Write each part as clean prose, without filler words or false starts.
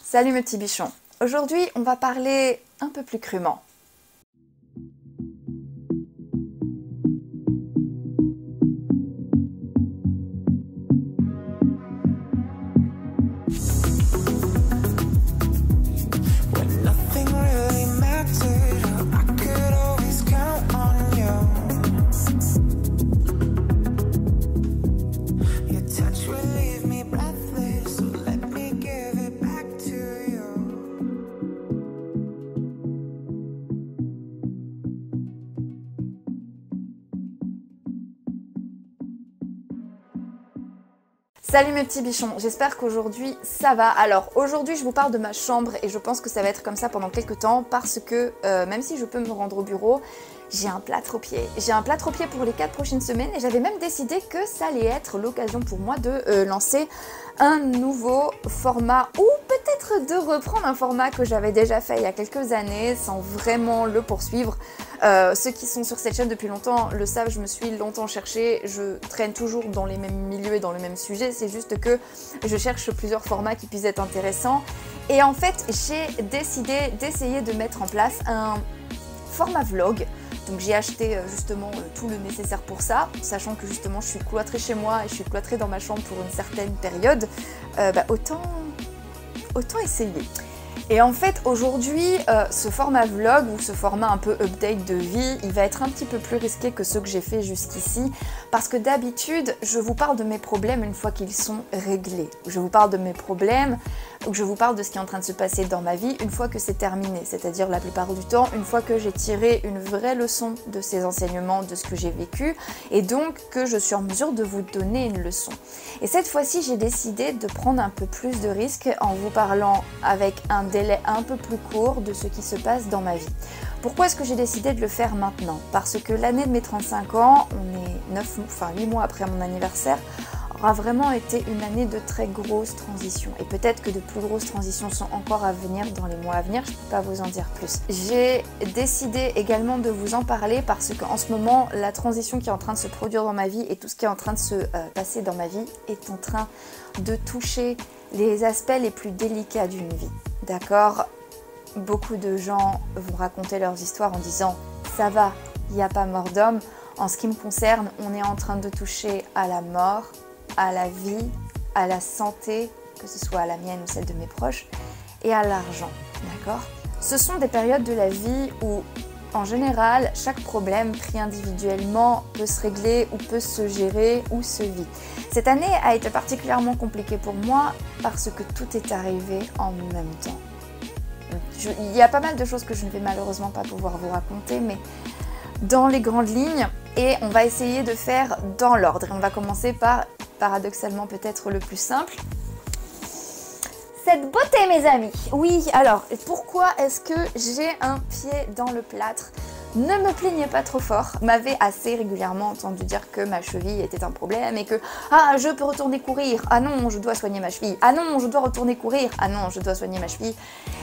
Salut mes petits bichons. Aujourd'hui, on va parler un peu plus crûment. Salut mes petits bichons, j'espère qu'aujourd'hui ça va. Alors aujourd'hui je vous parle de ma chambre et je pense que ça va être comme ça pendant quelques temps parce que même si je peux me rendre au bureau, j'ai un plâtre aux pieds. J'ai un plâtre aux pieds pour les 4 prochaines semaines et j'avais même décidé que ça allait être l'occasion pour moi de lancer un nouveau format ou peut-être de reprendre un format que j'avais déjà fait il y a quelques années sans vraiment le poursuivre. Ceux qui sont sur cette chaîne depuis longtemps le savent, je me suis longtemps cherchée, je traîne toujours dans les mêmes milieux et dans le même sujet, c'est juste que je cherche plusieurs formats qui puissent être intéressants. Et en fait, j'ai décidé d'essayer de mettre en place un format vlog. Donc j'ai acheté justement tout le nécessaire pour ça, sachant que justement je suis cloîtrée chez moi et je suis cloîtrée dans ma chambre pour une certaine période, autant essayer. Et en fait aujourd'hui, ce format vlog ou ce format un peu update de vie, il va être un petit peu plus risqué que ceux que j'ai fait jusqu'ici parce que d'habitude, je vous parle de mes problèmes une fois qu'ils sont réglés. Je vous parle de mes problèmes ou je vous parle de ce qui est en train de se passer dans ma vie une fois que c'est terminé. C'est-à-dire la plupart du temps, une fois que j'ai tiré une vraie leçon de ces enseignements, de ce que j'ai vécu et donc que je suis en mesure de vous donner une leçon. Et cette fois-ci, j'ai décidé de prendre un peu plus de risques en vous parlant avec un délai un peu plus court de ce qui se passe dans ma vie. Pourquoi est-ce que j'ai décidé de le faire maintenant? Parce que l'année de mes 35 ans, on est 8 mois après mon anniversaire, aura vraiment été une année de très grosses transitions. Et peut-être que de plus grosses transitions sont encore à venir dans les mois à venir, je ne peux pas vous en dire plus. J'ai décidé également de vous en parler parce qu'en ce moment, la transition qui est en train de se produire dans ma vie et tout ce qui est en train de se passer dans ma vie est en train de toucher les aspects les plus délicats d'une vie. D'accord? Beaucoup de gens vont raconter leurs histoires en disant « ça va, il n'y a pas mort d'homme ». En ce qui me concerne, on est en train de toucher à la mort, à la vie, à la santé, que ce soit la mienne ou celle de mes proches, et à l'argent, d'accord? Ce sont des périodes de la vie où, en général, chaque problème pris individuellement peut se régler ou peut se gérer ou se vit. Cette année a été particulièrement compliquée pour moi parce que tout est arrivé en même temps. Il y a pas mal de choses que je ne vais malheureusement pas pouvoir vous raconter, mais dans les grandes lignes, et on va essayer de faire dans l'ordre. Et on va commencer par, paradoxalement peut-être le plus simple, cette beauté mes amis. Oui, alors, pourquoi est-ce que j'ai un pied dans le plâtre? Ne me plaignez pas trop fort, m'avez assez régulièrement entendu dire que ma cheville était un problème et que « Ah, je peux retourner courir, ah non, je dois soigner ma cheville, ah non, je dois retourner courir, ah non, je dois soigner ma cheville ».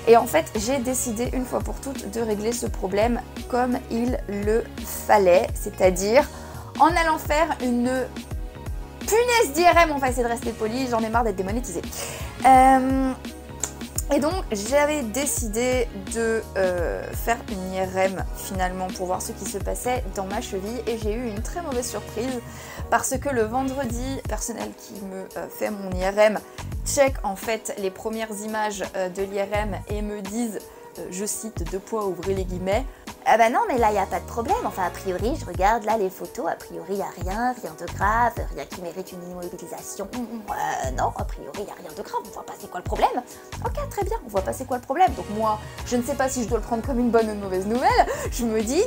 Et en fait, j'ai décidé une fois pour toutes de régler ce problème comme il le fallait, c'est-à-dire en allant faire une punaise d'IRM, on va essayer de rester poli, j'en ai marre d'être démonétisée. Et donc j'avais décidé de faire une IRM finalement pour voir ce qui se passait dans ma cheville et j'ai eu une très mauvaise surprise parce que le vendredi, le personnel qui me fait mon IRM check en fait les premières images de l'IRM et me disent, je cite, ouvrez les guillemets, ah bah non mais là il n'y a pas de problème, enfin a priori je regarde là les photos, a priori il n'y a rien de grave, rien qui mérite une immobilisation, non a priori il n'y a rien de grave, on voit pas c'est quoi le problème. Ok très bien, on voit pas c'est quoi le problème, donc moi je ne sais pas si je dois le prendre comme une bonne ou une mauvaise nouvelle, je me dis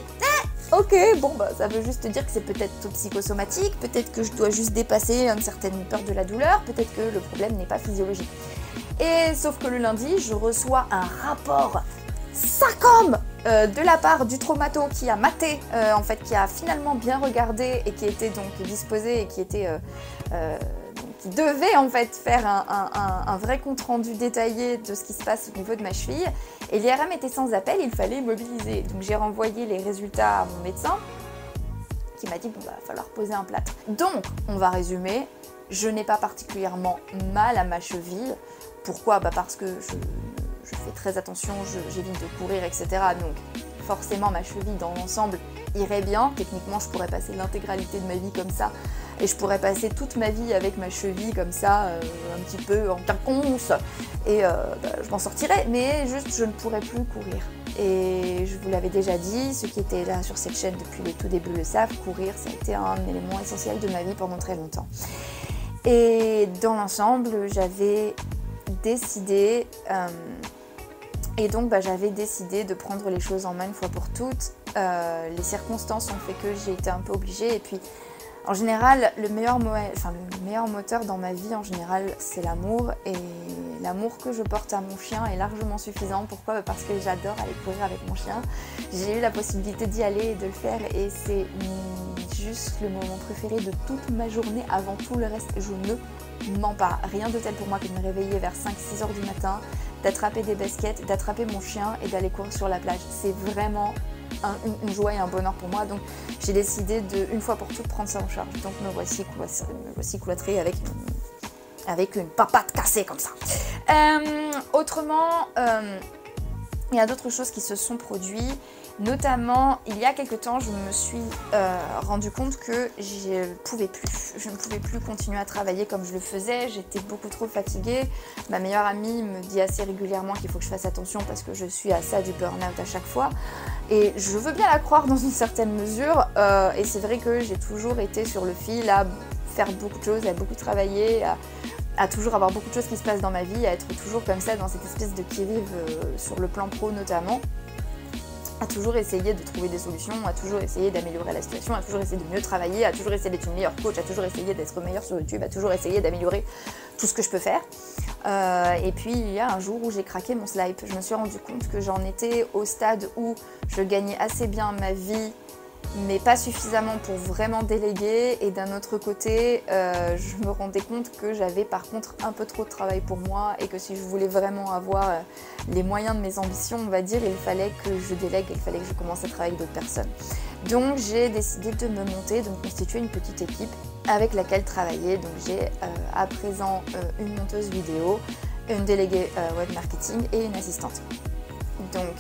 ok bon bah ça veut juste dire que c'est peut-être tout psychosomatique, peut-être que je dois juste dépasser une certaine peur de la douleur, peut-être que le problème n'est pas physiologique. Et sauf que le lundi je reçois un rapport SACOM de la part du traumato qui a maté, en fait, qui a finalement bien regardé et qui était donc disposé et qui était qui devait en fait faire un vrai compte rendu détaillé de ce qui se passe au niveau de ma cheville. Et l'IRM était sans appel, il fallait mobiliser. Donc j'ai renvoyé les résultats à mon médecin qui m'a dit bon bah va falloir poser un plâtre. Donc on va résumer, je n'ai pas particulièrement mal à ma cheville. Pourquoi? Bah parce que je fais très attention, j'évite de courir, etc. Donc forcément ma cheville dans l'ensemble irait bien. Techniquement je pourrais passer l'intégralité de ma vie comme ça et je pourrais passer toute ma vie avec ma cheville comme ça, un petit peu en quinconce et je m'en sortirais, mais juste je ne pourrais plus courir. Et je vous l'avais déjà dit, ceux qui étaient là sur cette chaîne depuis le tout début le savent, courir ça a été un élément essentiel de ma vie pendant très longtemps. Et dans l'ensemble j'avais décidé j'avais décidé de prendre les choses en main une fois pour toutes. Les circonstances ont fait que j'ai été un peu obligée et puis en général le meilleur moteur dans ma vie en général c'est l'amour, et l'amour que je porte à mon chien est largement suffisant. Pourquoi? Parce que j'adore aller courir avec mon chien. J'ai eu la possibilité d'y aller et de le faire et c'est juste le moment préféré de toute ma journée. Avant tout le reste, je ne mens pas. Rien de tel pour moi que de me réveiller vers 5-6 heures du matin, d'attraper des baskets, d'attraper mon chien et d'aller courir sur la plage. C'est vraiment une joie et un bonheur pour moi, donc j'ai décidé de, une fois pour toutes, prendre ça en charge. Donc me voici cloîtrée avec une papate cassée comme ça. Autrement, il y a d'autres choses qui se sont produites. Notamment, il y a quelque temps, je me suis rendu compte que je ne pouvais plus continuer à travailler comme je le faisais. J'étais beaucoup trop fatiguée. Ma meilleure amie me dit assez régulièrement qu'il faut que je fasse attention parce que je suis à ça du burn-out à chaque fois. Et je veux bien la croire dans une certaine mesure. Et c'est vrai que j'ai toujours été sur le fil à faire beaucoup de choses, à beaucoup travailler, à toujours avoir beaucoup de choses qui se passent dans ma vie, à être toujours comme ça dans cette espèce de qui-vive sur le plan pro notamment. À toujours essayer de trouver des solutions, à toujours essayer d'améliorer la situation, à toujours essayer de mieux travailler, à toujours essayer d'être une meilleure coach, à toujours essayer d'être meilleure sur YouTube, à toujours essayer d'améliorer tout ce que je peux faire. Et puis il y a un jour où j'ai craqué mon slip. Je me suis rendu compte que j'en étais au stade où je gagnais assez bien ma vie, mais pas suffisamment pour vraiment déléguer, et d'un autre côté je me rendais compte que j'avais par contre un peu trop de travail pour moi et que si je voulais vraiment avoir les moyens de mes ambitions, on va dire, il fallait que je délègue, il fallait que je commence à travailler avec d'autres personnes. Donc j'ai décidé de me monter, de me constituer une petite équipe avec laquelle travailler. Donc j'ai à présent une monteuse vidéo, une déléguée web marketing et une assistante. Donc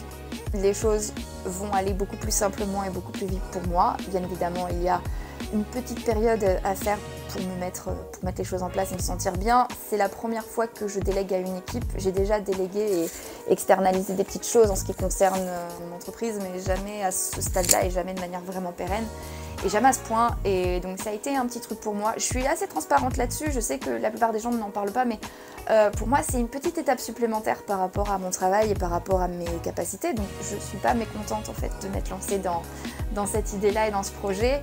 les choses vont aller beaucoup plus simplement et beaucoup plus vite pour moi. Bien évidemment, il y a une petite période à faire pour mettre les choses en place et me sentir bien. C'est la première fois que je délègue à une équipe. J'ai déjà délégué et externalisé des petites choses en ce qui concerne mon entreprise, mais jamais à ce stade-là et jamais de manière vraiment pérenne. Et jamais à ce point, et donc ça a été un petit truc pour moi. Je suis assez transparente là-dessus, je sais que la plupart des gens n'en parlent pas, mais pour moi c'est une petite étape supplémentaire par rapport à mon travail et par rapport à mes capacités. Donc je ne suis pas mécontente en fait de m'être lancée dans cette idée-là et dans ce projet.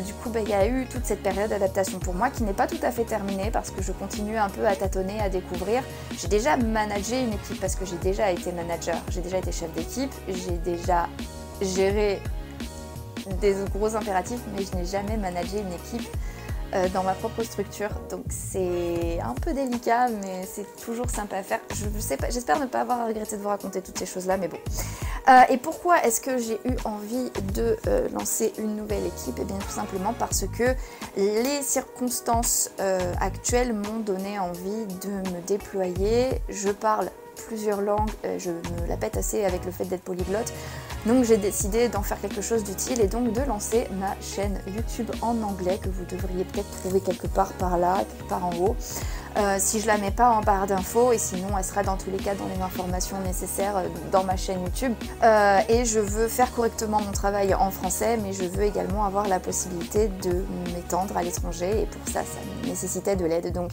Du coup il y a eu toute cette période d'adaptation pour moi qui n'est pas tout à fait terminée parce que je continue un peu à tâtonner, à découvrir. J'ai déjà managé une équipe parce que j'ai déjà été manager, j'ai déjà été chef d'équipe, j'ai déjà géré des gros impératifs, mais je n'ai jamais managé une équipe dans ma propre structure, donc c'est un peu délicat, mais c'est toujours sympa à faire. Je sais pas, j'espère ne pas avoir à regretter de vous raconter toutes ces choses-là, mais bon. Et pourquoi est-ce que j'ai eu envie de lancer une nouvelle équipe? Et bien tout simplement parce que les circonstances actuelles m'ont donné envie de me déployer. Je parle plusieurs langues, je me la pète assez avec le fait d'être polyglotte. Donc j'ai décidé d'en faire quelque chose d'utile et donc de lancer ma chaîne YouTube en anglais que vous devriez peut-être trouver quelque part par là, quelque part en haut. Si je la mets pas en barre d'infos, et sinon elle sera dans tous les cas dans les informations nécessaires dans ma chaîne YouTube. Et je veux faire correctement mon travail en français, mais je veux également avoir la possibilité de m'étendre à l'étranger et pour ça, ça nécessitait de l'aide. Donc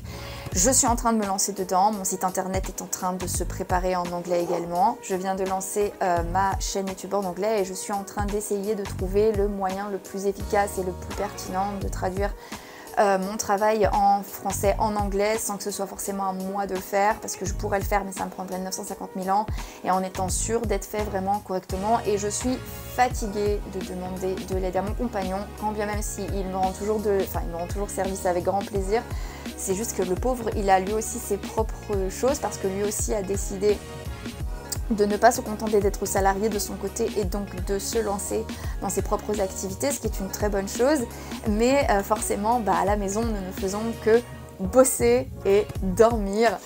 je suis en train de me lancer dedans, mon site internet est en train de se préparer en anglais également. Je viens de lancer ma chaîne YouTube en anglais et je suis en train d'essayer de trouver le moyen le plus efficace et le plus pertinent de traduire mon travail en français, en anglais, sans que ce soit forcément à moi de le faire, parce que je pourrais le faire, mais ça me prendrait 950 000 ans, et en étant sûre d'être fait vraiment correctement. Et je suis fatiguée de demander de l'aide à mon compagnon, quand bien même s'il me rend toujours service avec grand plaisir. C'est juste que le pauvre, il a lui aussi ses propres choses, parce que lui aussi a décidé de ne pas se contenter d'être salarié de son côté et donc de se lancer dans ses propres activités, ce qui est une très bonne chose. Mais forcément, à la maison, nous ne faisons que bosser et dormir.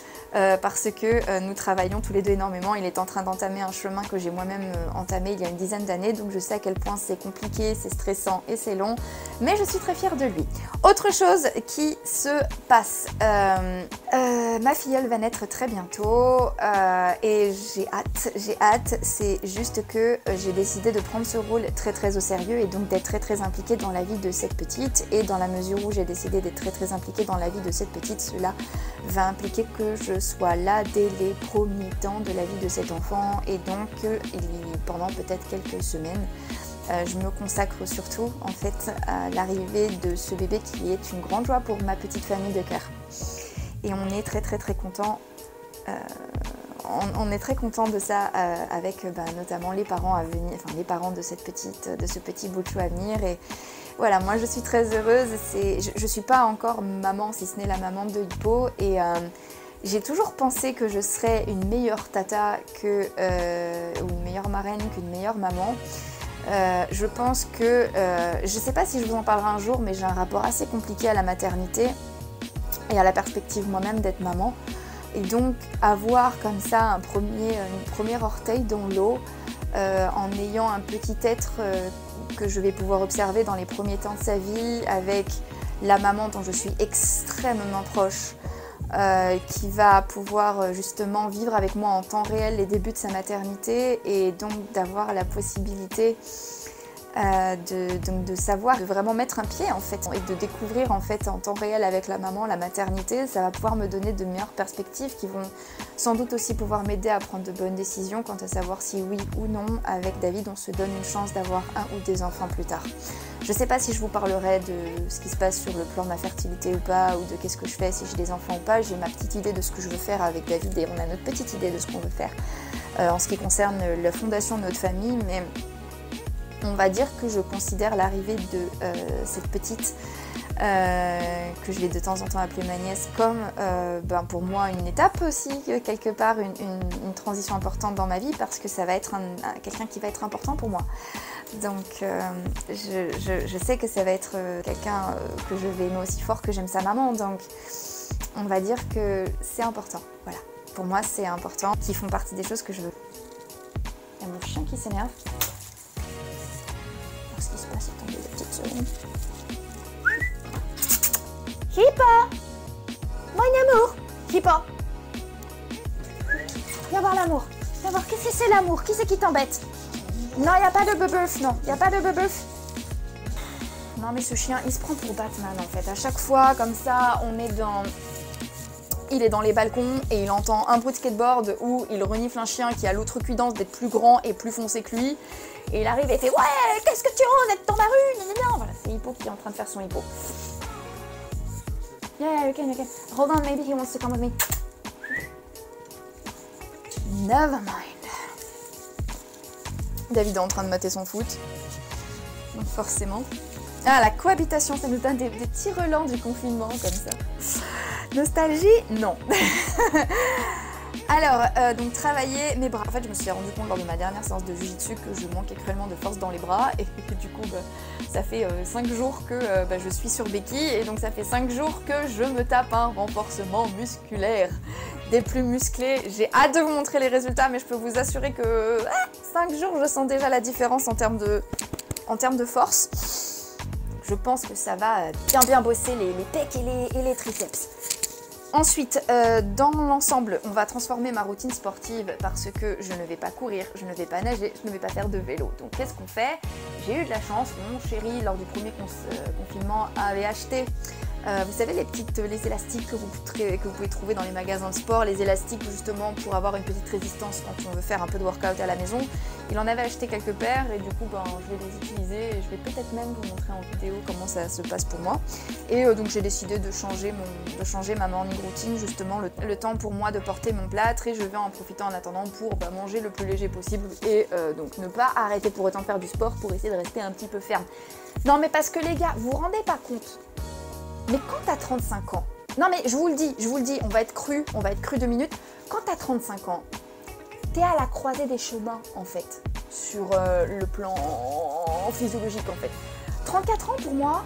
parce que nous travaillons tous les deux énormément. Il est en train d'entamer un chemin que j'ai moi-même entamé il y a une dizaine d'années, donc je sais à quel point c'est compliqué, c'est stressant et c'est long, mais je suis très fière de lui. Autre chose qui se passe, ma filleule va naître très bientôt et j'ai hâte, c'est juste que j'ai décidé de prendre ce rôle très au sérieux et donc d'être très impliquée dans la vie de cette petite, et dans la mesure où j'ai décidé d'être très impliquée dans la vie de cette petite, cela va impliquer que je sois là dès les premiers temps de la vie de cet enfant, et donc pendant peut-être quelques semaines je me consacre surtout en fait à l'arrivée de ce bébé qui est une grande joie pour ma petite famille de cœur, et on est très content. On est très content de ça avec notamment les parents à venir, enfin les parents de ce petit bout de chou à venir. Et voilà, moi je suis très heureuse. Je suis pas encore maman, si ce n'est la maman de Hippo, et j'ai toujours pensé que je serais une meilleure tata ou une meilleure marraine qu'une meilleure maman. Je pense que, je sais pas si je vous en parlerai un jour, mais j'ai un rapport assez compliqué à la maternité et à la perspective moi-même d'être maman. Et donc avoir comme ça une première orteil dans l'eau, en ayant un petit être que je vais pouvoir observer dans les premiers temps de sa vie, avec la maman dont je suis extrêmement proche, qui va pouvoir justement vivre avec moi en temps réel les débuts de sa maternité, et donc d'avoir la possibilité de savoir, de vraiment mettre un pied en fait, et de découvrir en fait en temps réel avec la maman la maternité. Ça va pouvoir me donner de meilleures perspectives qui vont sans doute aussi pouvoir m'aider à prendre de bonnes décisions quant à savoir si oui ou non avec David on se donne une chance d'avoir un ou des enfants plus tard. Je sais pas si je vous parlerai de ce qui se passe sur le plan de ma fertilité ou pas, ou de qu'est-ce que je fais si j'ai des enfants ou pas. J'ai ma petite idée de ce que je veux faire avec David, et on a notre petite idée de ce qu'on veut faire en ce qui concerne la fondation de notre famille, mais on va dire que je considère l'arrivée de cette petite, que je vais de temps en temps appeler ma nièce, comme pour moi une étape aussi, quelque part, une transition importante dans ma vie, parce que ça va être quelqu'un qui va être important pour moi. Donc je sais que ça va être quelqu'un que je vais aimer aussi fort que j'aime sa maman, donc on va dire que c'est important. Voilà, pour moi c'est important, qui font partie des choses que je veux. Il y a mon chien qui s'énerve. Ce qui se passe, attendez 2 petites secondes. Hippo! Mon amour! Hippo! Viens voir l'amour. Viens voir, qu'est-ce que c'est l'amour? Qui c'est qui t'embête? Non, il n'y a pas de bebeuf, non. Il n'y a pas de bebeuf. Non, mais ce chien, il se prend pour Batman, en fait. À chaque fois, comme ça, il est dans les balcons et il entend un bruit de skateboard où il renifle un chien qui a l'outrecuidance d'être plus grand et plus foncé que lui. Et il arrive et fait « Ouais, qu'est-ce que tu rends d'être dans ma rue ?» Voilà, c'est Hippo qui est en train de faire son Hippo. Yeah, you can. Hold on, maybe he wants to come with me. Never mind. David est en train de mater son foot. Donc forcément. Ah, la cohabitation, ça nous donne des petits relents du confinement comme ça. Nostalgie? Non. Alors, donc travailler mes bras. En fait, je me suis rendu compte lors de ma dernière séance de jiu-jitsu que je manquais cruellement de force dans les bras, et du coup, ça fait 5 jours que je suis sur béquille, et donc ça fait 5 jours que je me tape un renforcement musculaire des plus musclés. J'ai hâte de vous montrer les résultats, mais je peux vous assurer que 5 jours, je sens déjà la différence en termes de force. Je pense que ça va bien bosser les pecs et les triceps. Ensuite, dans l'ensemble, on va transformer ma routine sportive parce que je ne vais pas courir, je ne vais pas nager, je ne vais pas faire de vélo. Donc qu'est-ce qu'on fait? J'ai eu de la chance, mon chéri, lors du premier confinement, avait acheté, vous savez, les élastiques que vous pouvez trouver dans les magasins de sport, les élastiques justement pour avoir une petite résistance quand on veut faire un peu de workout à la maison. Il en avait acheté quelques paires et du coup je vais les utiliser, et je vais peut-être même vous montrer en vidéo comment ça se passe pour moi. Et donc j'ai décidé de changer ma morning routine, justement le temps pour moi de porter mon plâtre, et je vais en profiter en attendant pour manger le plus léger possible, et donc ne pas arrêter pour autant de faire du sport pour essayer de rester un petit peu ferme. Non mais parce que les gars, vous vous rendez pas compte, mais quand t'as 35 ans, non mais je vous le dis, on va être cru 2 minutes, quand t'as 35 ans, t'es à la croisée des chemins en fait, sur le plan physiologique en fait. 34 ans pour moi,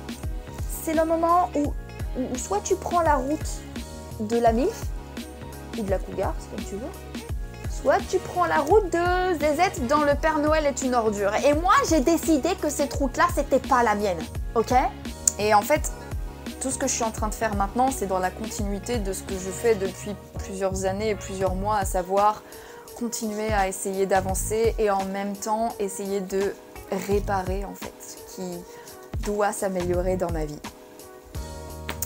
c'est le moment où soit tu prends la route de la MILF, ou de la Cougar, c'est comme tu veux. Soit tu prends la route de ZZ dans Le Père Noël est une ordure. Et moi, j'ai décidé que cette route-là, c'était pas la mienne, ok? Et en fait, tout ce que je suis en train de faire maintenant, c'est dans la continuité de ce que je fais depuis plusieurs années et plusieurs mois, à savoir continuer à essayer d'avancer et en même temps essayer de réparer en fait ce qui doit s'améliorer dans ma vie.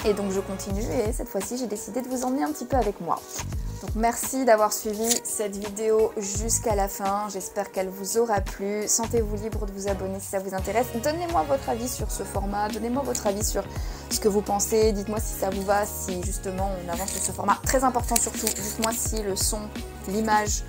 Et donc je continue et cette fois-ci j'ai décidé de vous emmener un petit peu avec moi. Donc merci d'avoir suivi cette vidéo jusqu'à la fin, j'espère qu'elle vous aura plu. Sentez-vous libre de vous abonner si ça vous intéresse. Donnez-moi votre avis sur ce format, donnez-moi votre avis sur ce que vous pensez, dites-moi si ça vous va, si justement on avance sur ce format. Très important surtout, dites-moi si le son, l'image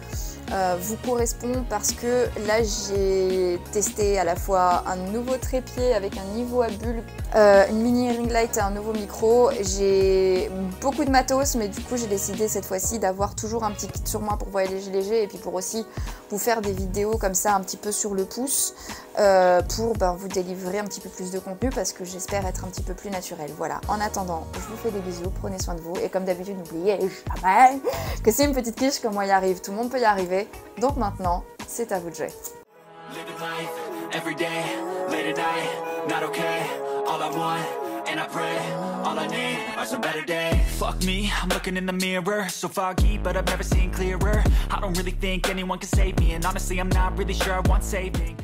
vous correspond parce que là j'ai testé à la fois un nouveau trépied avec un niveau à bulles, une mini ring light et un nouveau micro. J'ai beaucoup de matos mais du coup j'ai décidé cette fois-ci d'avoir toujours un petit kit sur moi pour voyager léger et puis pour aussi vous faire des vidéos comme ça un petit peu sur le pouce pour vous délivrer un petit peu plus de contenu parce que j'espère être un petit peu plus naturel. Voilà, en attendant, je vous fais des bisous, prenez soin de vous et comme d'habitude n'oubliez jamais que c'est une petite quiche comme moi y arrive, tout le monde peut y arriver. Donc maintenant, c'est à vous de jouer. And I pray, all I need are some better days. Fuck me, I'm looking in the mirror, so foggy, but I've never seen clearer. I don't really think anyone can save me, and honestly I'm not really sure I want saving.